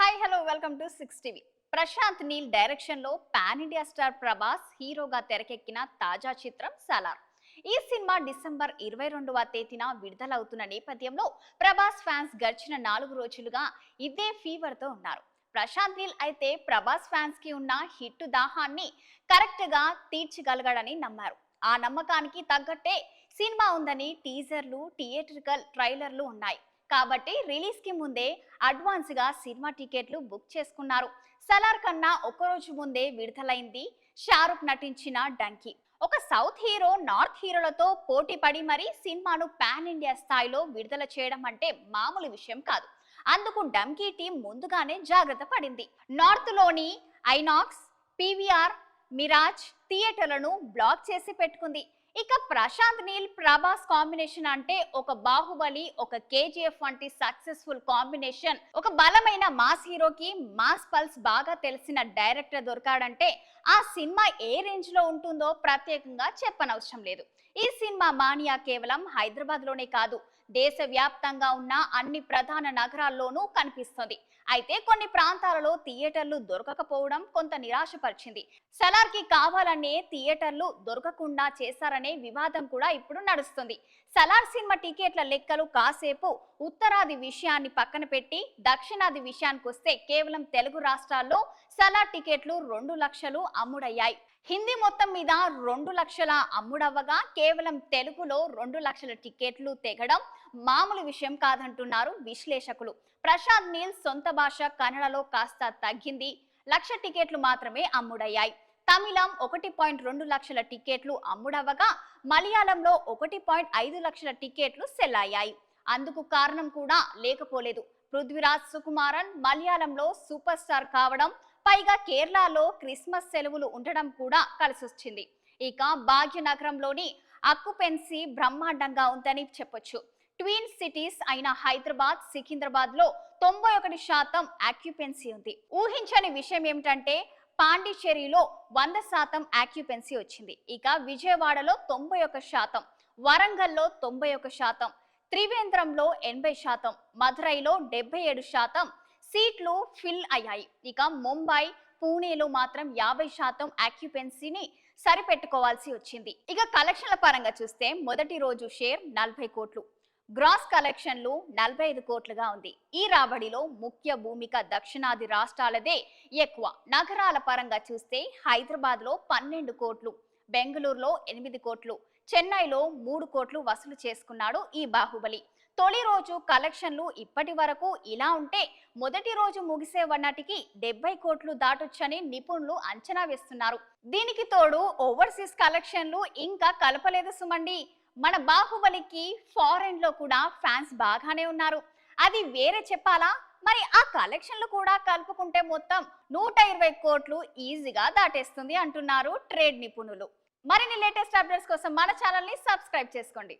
Hi hello welcome to 6 TV. Prashanth Neel direction లో pan India star Prabhas హీరోగా తెరకెక్కిన తాజా చిత్రం సలార్. ఈ సినిమా డిసెంబర్ 22వ తేదీన విడుదలవుతున్న నేపథ్యంలో ప్రభాస్ ఫ్యాన్స్ గడిచిన 4 రోజులుగా ఇదే ఫీవర్ తో ఉన్నారు. ప్రశాంత్ నీల్ అయితే ప్రభాస్ ఫ్యాన్స్ కి ఉన్న హిట్ దాహాన్ని కరెక్ట్ గా తీర్చగలగడని నమ్మారు. ఆ నమ్మకానికి తగ్గట్టే సినిమా ఉందని టీజర్లు, థియేట్రికల్ ట్రైలర్లు ఉన్నాయి. కాబట్టి రిలీజ్ కి ముందే అడ్వాన్స్ గా సినిమా టికెట్లు బుక్ చేసుకున్నారు. సలార్ కన్నా ఒక రోజు ముందే విడుదలైంది షారుఖ్ నటించిన డంకీ. ఒక సౌత్ హీరో నార్త్ హీరోలతో పోటీ పడి మరి సినిమాను పాన్ ఇండియా స్థాయిలో విడుదల చేయడం అంటే మామూలు విషయం కాదు. అందుకు డంకీ టీం ముందుగానే జాగ్రత్త పడింది. నార్త్ లోని ఐనాక్స్, పీవీఆర్, మిరాజ్ థియేటర్లను బ్లాక్ చేసి పెట్టుకుంది. ఇక ప్రశాంత్ నీల్ ప్రభాస్ కాంబినేషన్ అంటే ఒక బాహుబలి, ఒక కేజీఎఫ్ వంటి సక్సెస్ఫుల్ కాంబినేషన్. ఒక బలమైన మాస్ హీరోకి మాస్ పల్స్ బాగా తెలిసిన డైరెక్టర్ దొరకాడంటే ఆ సినిమా ఏ రేంజ్ లో ఉంటుందో ప్రత్యేకంగా చెప్పనవసరం లేదు. ఈ సినిమా మానియా కేవలం హైదరాబాద్ లోనే కాదు, దేశవ్యాప్తంగా ఉన్న అన్ని ప్రధాన నగరాల్లోనూ కనిపిస్తుంది. అయితే కొన్ని ప్రాంతాలలో థియేటర్లు దొరకకపోవడం కొంత నిరాశపరిచింది. సలార్ కి కావాలనే థియేటర్లు దొరకకుండా చేశారనే వివాదం కూడా ఇప్పుడు నడుస్తుంది. సలార్ సినిమా టికెట్ల లెక్కలు కాసేపు ఉత్తరాది విషయాన్ని పక్కన పెట్టి దక్షిణాది విషయానికి వస్తే కేవలం తెలుగు రాష్ట్రాల్లో సలార్ టికెట్లు 2 లక్షలు అమ్ముడయ్యాయి. హిందీ మొత్తం మీద 2 లక్షల అమ్ముడవ్వగా కేవలం తెలుగులో 2 లక్షల టికెట్లు తెగడం మామూలు విషయం కాదంటున్నారు విశ్లేషకులు. ప్రశాంత్ నీల్ సొంత భాష కన్నడలో కాస్త తగ్గింది. 1 లక్ష టికెట్లు మాత్రమే అమ్ముడయ్యాయి. తమిళం 1.2 లక్షల టికెట్లు అమ్ముడవ్వగా మలయాళంలో 1.5 లక్షల టికెట్లు సెల్ అయ్యాయి. అందుకు కారణం కూడా లేకపోలేదు. పృథ్వీరాజ్ సుకుమారన్ మలయాళంలో సూపర్ స్టార్ కావడం, పైగా కేరళలో క్రిస్మస్ సెలవులు ఉండడం కూడా కలిసొచ్చింది. ఇక భాగ్యనగరంలోని అక్యుపెన్సీ బ్రహ్మాండంగా ఉందని చెప్పొచ్చు. ట్విన్ సిటీస్ అయిన హైదరాబాద్, సికింద్రాబాద్ లో 91% ఆక్యుపెన్సీ ఉంది. ఊహించని విషయం ఏమిటంటే పాండిచ్చేరిలో 100% ఆక్యుపెన్సీ వచ్చింది. ఇక విజయవాడలో 91%, వరంగల్లో 91%, త్రివేంద్రంలో 80%, మధురైలో 77% సీట్లు ఫిల్ అయ్యాయి. ఇక ముంబై, పూణేలో మాత్రం 50% ఆక్యుపెన్సీని సరిపెట్టుకోవాల్సి వచ్చింది. ఇక కలెక్షన్ల పరంగా చూస్తే మొదటి రోజు షేర్ 40 కోట్లు, గ్రాస్ కలెక్షన్లు 45 కోట్లుగా ఉంది. ఈ రాబడిలో ముఖ్య భూమిక దక్షిణాది రాష్ట్రాలదే ఎక్కువ. నగరాల పరంగా చూస్తే హైదరాబాద్ లో 12 కోట్లు, బెంగళూరులో 8 కోట్లు, చెన్నైలో 3 కోట్లు వసూలు చేసుకున్నాడు ఈ బాహుబలి. తొలి రోజు కలెక్షన్లు ఇప్పటి వరకు ఇలా ఉంటే మొదటి రోజు ముగిసే నాటికి 70 కోట్లు దాటొచ్చని నిపుణులు అంచనా వేస్తున్నారు. దీనికి తోడు ఓవర్సీస్ కలెక్షన్లు ఇంకా కలపలేదు సుమండి. మన బాహుబలికి ఫారెన్ లో కూడా ఫ్యాన్స్ బాగానే ఉన్నారు. అది వేరే చెప్పాలా? మరి ఆ కలెక్షన్లు కూడా కలుపుకుంటే మొత్తం 120 కోట్లు ఈజీగా దాటేస్తుంది అంటున్నారు ట్రేడ్ నిపుణులు. మరిన్ని లేటెస్ట్ అప్డేట్స్ కోసం మన ఛానల్ ని సబ్స్క్రైబ్ చేసుకోండి.